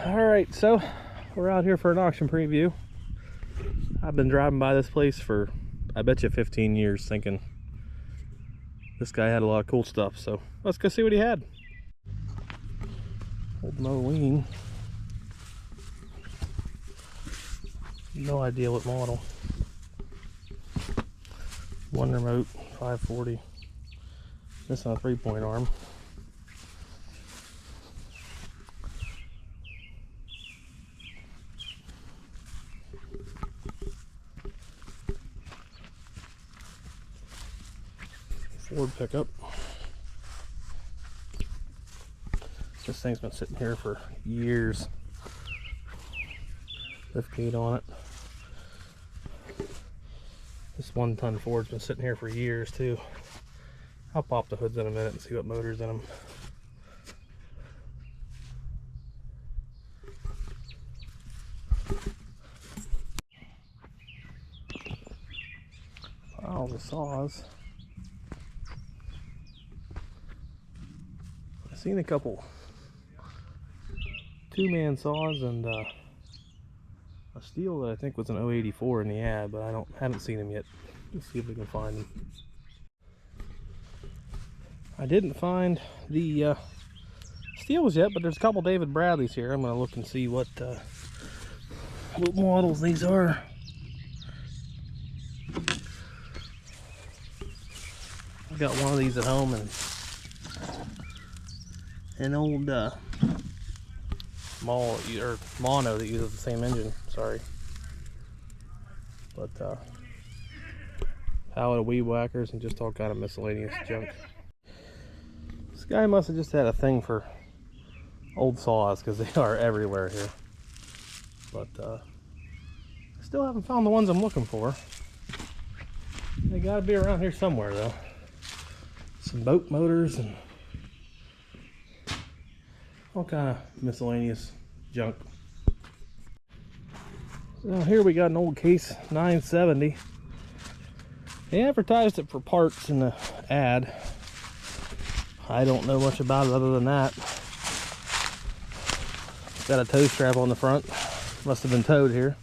Alright, so we're out here for an auction preview. I've been driving by this place for, I bet you, 15 years, thinking this guy had a lot of cool stuff. So let's go see what he had. Old Mower. No idea what model. One remote, 540. This on a 3-point arm. Ford pickup. This thing's been sitting here for years. Liftgate on it. This 1-ton Ford's been sitting here for years too. I'll pop the hoods in a minute and see what motor's in them. Piles of saws. I've seen a couple 2-man saws and a steel that I think was an 084 in the ad, but I haven't seen him yet. Let's see if we can find him. I didn't find the steels yet, but there's a couple David Bradleys here. I'm gonna look and see what models these are. I got one of these at home and an old mono that uses the same engine. Sorry, but pallet of weed whackers and just all kind of miscellaneous junk. This guy must have just had a thing for old saws because they are everywhere here. But I still haven't found the ones I'm looking for. They gotta be around here somewhere though. Some boat motors and all kind of miscellaneous junk. So here we got an old Case 970. They advertised it for parts in the ad. I don't know much about it other than that. Got a tow strap on the front. Must have been towed here.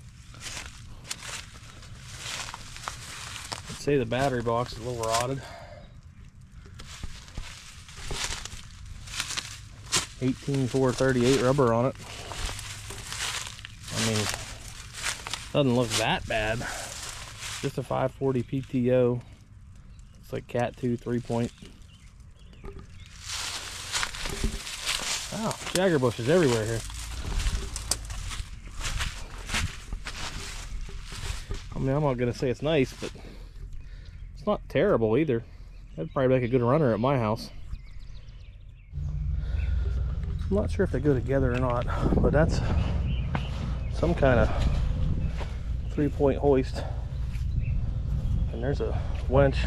I'd say the battery box is a little rotted. 18438 rubber on it. I mean, doesn't look that bad. Just a 540 PTO. It's like Cat 2 3-point. Wow, jagger bushes everywhere here. I mean, I'm not gonna say it's nice, but it's not terrible either. That'd probably make a good runner at my house. I'm not sure if they go together or not, but that's some kind of 3-point hoist. And there's a winch.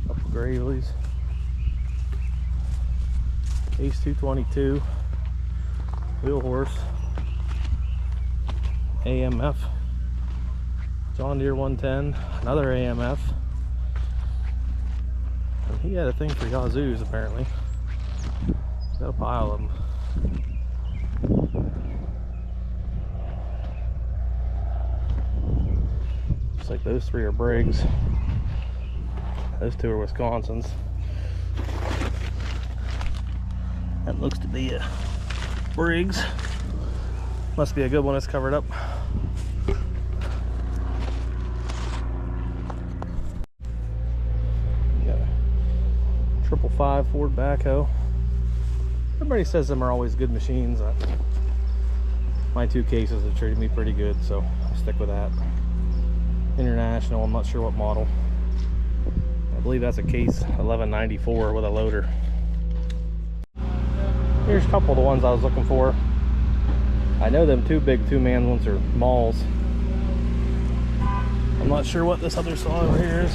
Couple Graveleys. Case 222. Wheel horse. AMF. John Deere 110. Another AMF. He had a thing for Yazoos apparently. Got a pile of them. Looks like those 3 are Briggs. Those 2 are Wisconsin's. That looks to be a Briggs. Must be a good one that's covered up. 555 Ford backhoe. Everybody says them are always good machines. My 2 cases have treated me pretty good, so I'll stick with that. International, I'm not sure what model. I believe that's a Case 1194 with a loader. Here's a couple of the ones I was looking for. I know them 2 big 2-man ones are Malls. I'm not sure what this other saw over here is.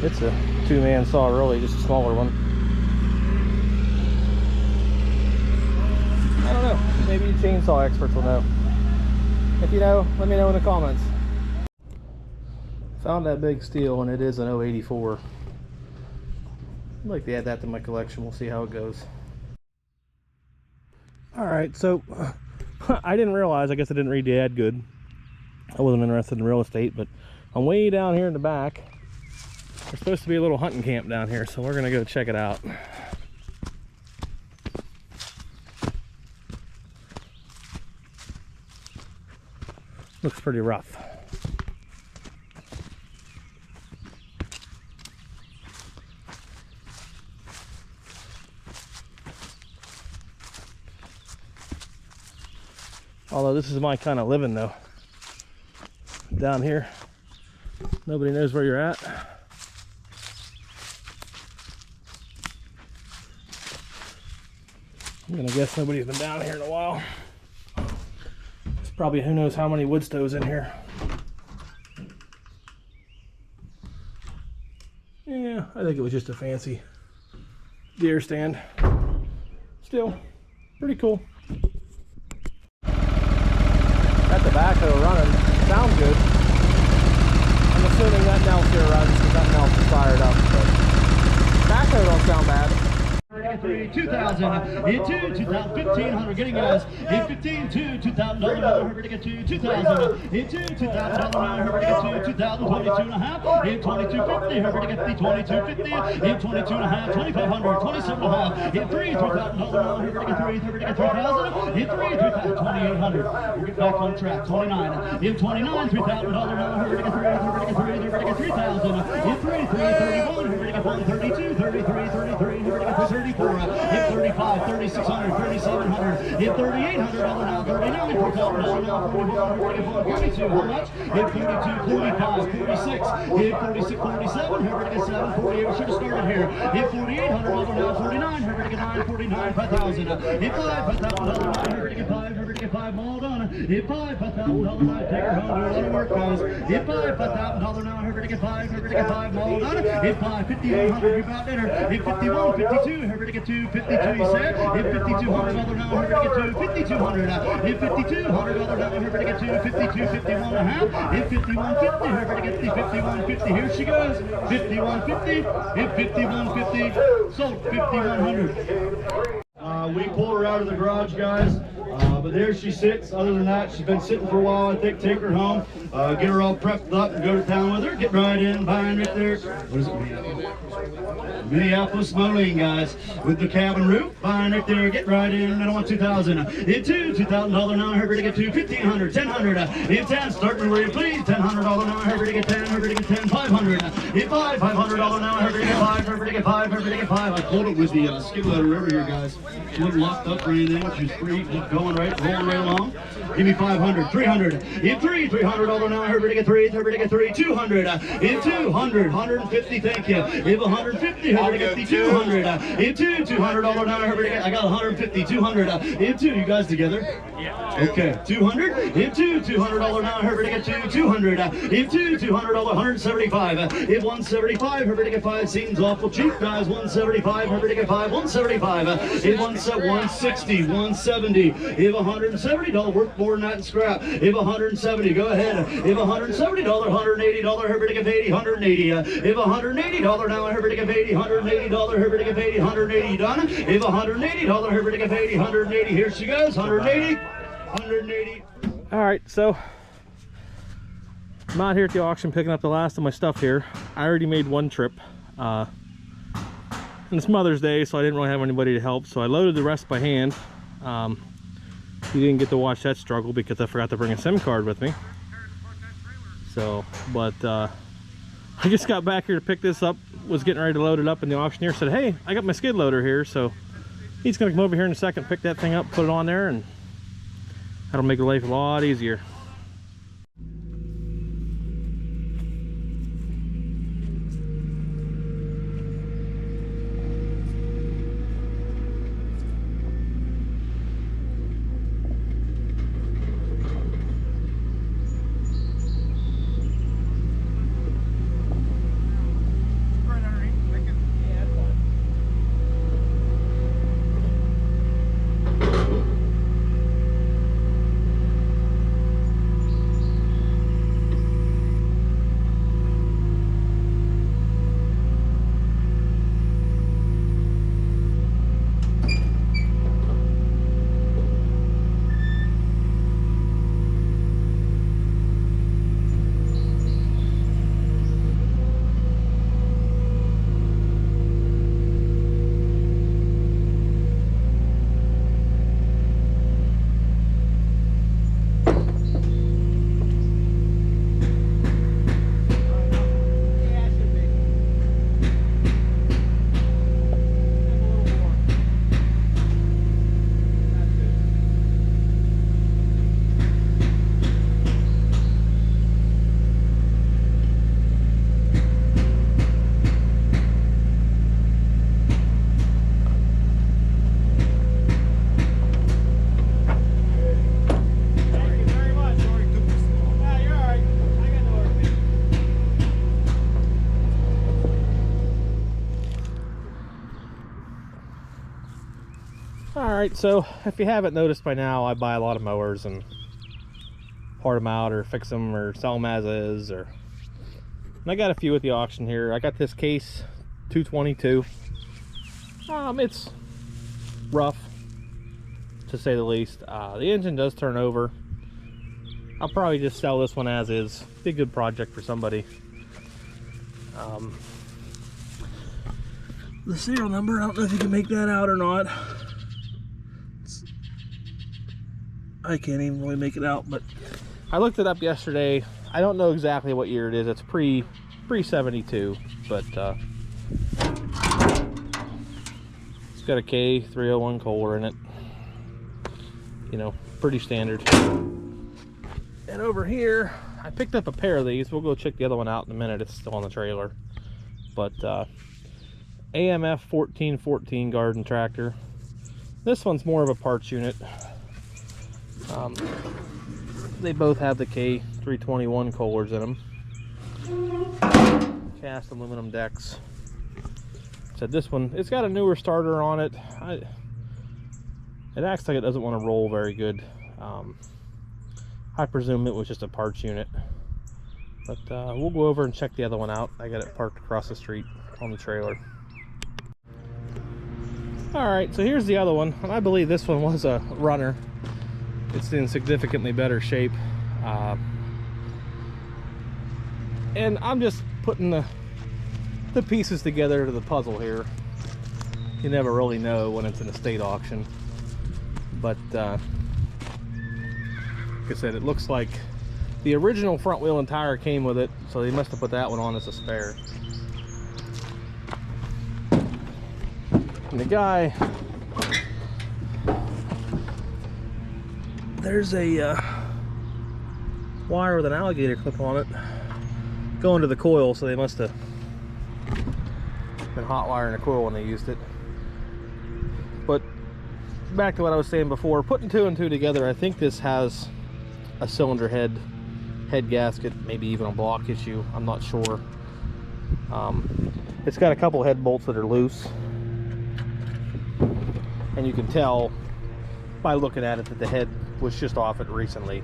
It's a 2-man saw, really, just a smaller one. I don't know. Maybe you chainsaw experts will know. If you know, let me know in the comments. Found that big steel, and it is an 084. I'd like to add that to my collection. We'll see how it goes. Alright, so I didn't realize, I guess I didn't read the ad good. I wasn't interested in real estate, but I'm way down here in the back. There's supposed to be a little hunting camp down here, so we're gonna go check it out. Looks pretty rough. Although this is my kind of living though. Down here, nobody knows where you're at. I'm gonna guess nobody's been down here in a while. There's probably who knows how many wood stoves in here. Yeah, I think it was just a fancy deer stand. Still, pretty cool. Got the backhoe running. Sounds good. I'm assuming that now still runs because that now is fired up. But backhoe don't sound bad. 2,000 into 2,000, 1,500, getting guys in 15 to $2,000 Herbert to get to 2,000 into $2,000 Herbert to get to 2,022 and a half in 2250 Herbert to get the 2250 in 22 and a half 2,500 27 and a half in $3,000 Herbert to get 3 Herbert to get 3,000 in 2,800 we'll get back on track 29 in 29 $3,000 Herbert to get 3 Herbert to get 3 Herbert to get 3,000 in 3,331 Herbert to get 132 33 33 Herbert to get 34 hit 35, 3,600, 3,700, hit $3,800 now, 39, $4,000 now, 41, 42, how much? Hit 42, 45, 46, hit 46, 47, Herbert to get 7, 48, we should have started here, hit $4,800 now, 49, Herbert to get 9, 49, 5,000, hit 5, $5,000 now, Herbert to get 5, Herbert to get 5, all done, hit 5, $5,000 now, take her home, do a lot of work guys, hit 5, $5,000 now, Herbert to get 5, Herbert to get 5, all done, hit 5, 5,100, you about dinner, hit 51, 52, Herbert to get 2, 52, you said, hit $5,200 now, Herbert to get 2, 5,200, hit $5,200 now, Herbert to get 2, 52, 51 and a half, hit 51.50, Herbert to get the 51.50, here she goes, 51.50, hit 51.50, sold 5,100. We pulled her out of the garage, guys, but there she sits. Other than that, she's been sitting for a while. I think take her home, get her all prepped up and go to town with her, get right in, behind right there. What is it? Minneapolis Moline, guys, with the cabin roof, behind right there, get right in, middle on 2,000. In $2,000 now, Herbert to get to 1,500, 1,000, in 10, starting where you please, $1,000 now, Herbert to get 10, Herbert to get 10, 500, in 5, $500 now, Herbert to get 5, Herbert to get 5, Herbert to get 5. I pulled it with the skid loader over here, guys. She wasn't locked up or anything. She was free, just going right, rolling right along. Give me 500, 300, in $300 now, Herbert to get 3, Herbert to get 3, 200, in 200, 150, thank you. If 150, Herbert to get the 200, in $200 now, Herbert to get, I got 150, 200, in 2, you guys together? Yeah. Okay, 200, in $200 now, Herbert to get 2, 200, in $200, 175, if 175, Herbert to get 5, seems awful cheap, guys, 175, Herbert to get 5, 175, if 160, 170, if $170, worth more than that in scrap, if 170, go ahead, if $170, $180, Herbert to get 80, 180, if $180 now, Herbert to get 80, $180, Herbert to get 80, 180, done, if $180, Herbert to get 80, 180, here she goes, 180, 180. All right, so I'm out here at the auction picking up the last of my stuff here. I already made one trip. And it's Mother's Day, so I didn't really have anybody to help, so I loaded the rest by hand. You didn't get to watch that struggle because I forgot to bring a SIM card with me. So, but I just got back here to pick this up, was getting ready to load it up, and the auctioneer said, hey, I got my skid loader here, so he's gonna come over here in a second, pick that thing up, put it on there, and that'll make life a lot easier. Alright, so if you haven't noticed by now, I buy a lot of mowers and part them out or fix them or sell them as is. And I got a few at the auction here. I got this Case 222. It's rough, to say the least. The engine does turn over. I'll probably just sell this one as is. Be a good project for somebody. The serial number, I don't know if you can make that out or not. I can't even really make it out, but I looked it up yesterday. I don't know exactly what year it is. It's pre 72, but it's got a K301 Kohler in it. You know, pretty standard. And over here, I picked up a pair of these. We'll go check the other one out in a minute. It's still on the trailer. But AMF 1414 garden tractor. This one's more of a parts unit. They both have the K321 Kohlers in them. Cast aluminum decks. Said this one, it's got a newer starter on it. It acts like it doesn't want to roll very good. I presume it was just a parts unit. But we'll go over and check the other one out. I got it parked across the street on the trailer. Alright, so here's the other one. And I believe this one was a runner. It's in significantly better shape. And I'm just putting the pieces together to the puzzle here. You never really know when it's an estate auction. But like I said, it looks like the original front wheel and tire came with it, so they must have put that one on as a spare. And the guy, there's a wire with an alligator clip on it going to the coil, so they must have been hot wiring the coil when they used it. But back to what I was saying before, putting two and two together, I think this has a cylinder head gasket, maybe even a block issue. I'm not sure. It's got a couple head bolts that are loose, and you can tell by looking at it that the head was just off it recently.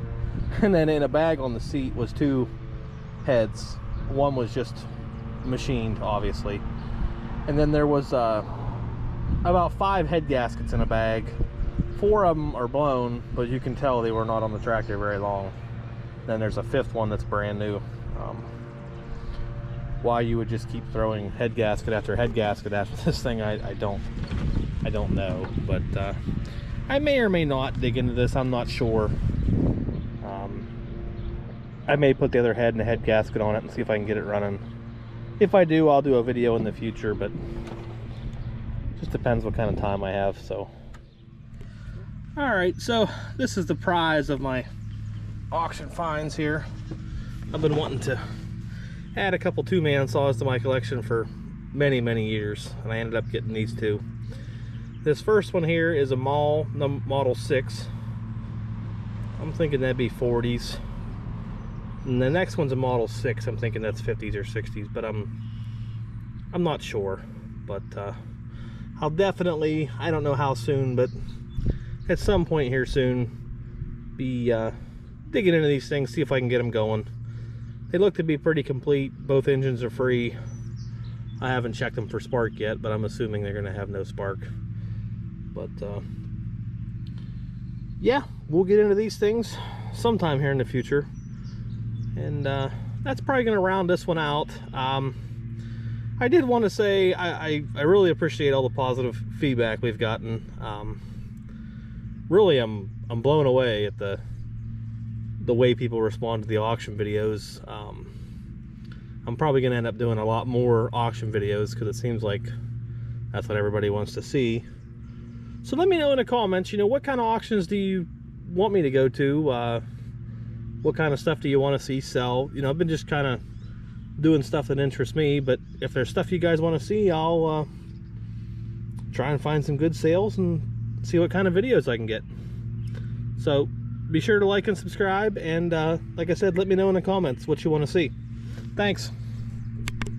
And then in a bag on the seat was two heads. One was just machined, obviously, and then there was about 5 head gaskets in a bag. 4 of them are blown, but you can tell they were not on the tractor very long. Then there's a 5th one that's brand new. Why you would just keep throwing head gasket after this thing, I don't know. But I may or may not dig into this. I'm not sure. I may put the other head and the head gasket on it and see if I can get it running. If I do, I'll do a video in the future, but just depends what kind of time I have. So alright, so this is the prize of my auction finds here. I've been wanting to add a couple 2-man saws to my collection for many years, and I ended up getting these two. This first one here is a Model 6. I'm thinking that'd be 40s. And the next one's a Model 6. I'm thinking that's 50s or 60s, but I'm not sure. But I'll definitely, I don't know how soon, but at some point here soon, be digging into these things, see if I can get them going. They look to be pretty complete. Both engines are free. I haven't checked them for spark yet, but I'm assuming they're going to have no spark. But yeah, we'll get into these things sometime here in the future. And that's probably going to round this one out. I did want to say I really appreciate all the positive feedback we've gotten. Really, I'm blown away at the way people respond to the auction videos. I'm probably going to end up doing a lot more auction videos because it seems like that's what everybody wants to see. So let me know in the comments, you know, what kind of auctions do you want me to go to? What kind of stuff do you want to see sell? You know, I've been just kind of doing stuff that interests me, but if there's stuff you guys want to see, I'll try and find some good sales and see what kind of videos I can get. So be sure to like and subscribe, and like I said, let me know in the comments what you want to see. Thanks.